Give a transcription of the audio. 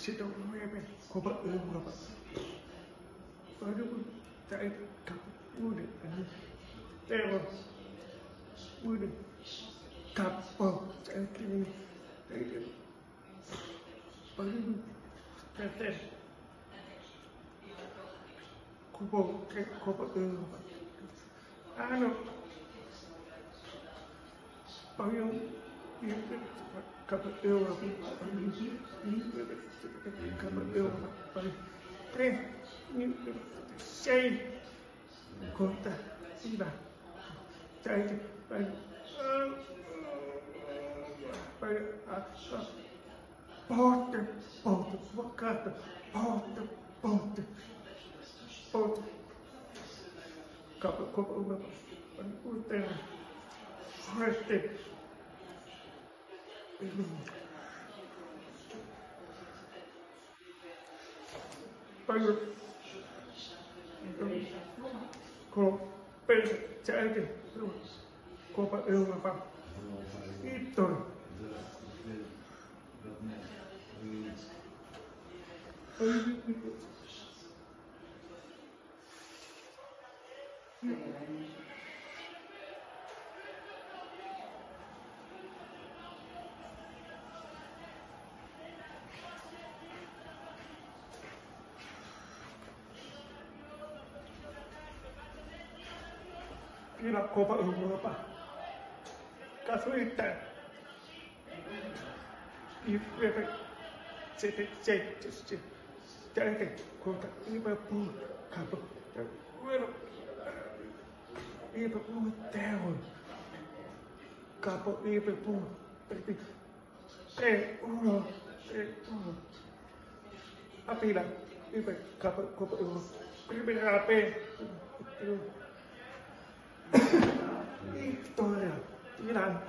situ apa Copa Europa baru saya udah terus udah kapal saya kini baru kata Copa Europa anu baru itu Copa Europa Copa Europa baru sei conta iba jadi porta wakata porta Copa Europa utang forte baru jadi Copa Europa itu la Copa Europa casualidad y se jadi contra Liverpool capo bueno Liverpool terror capo Liverpool 3-1 apila Liverpool capo Copa Europa primera vez Victoria, Milan.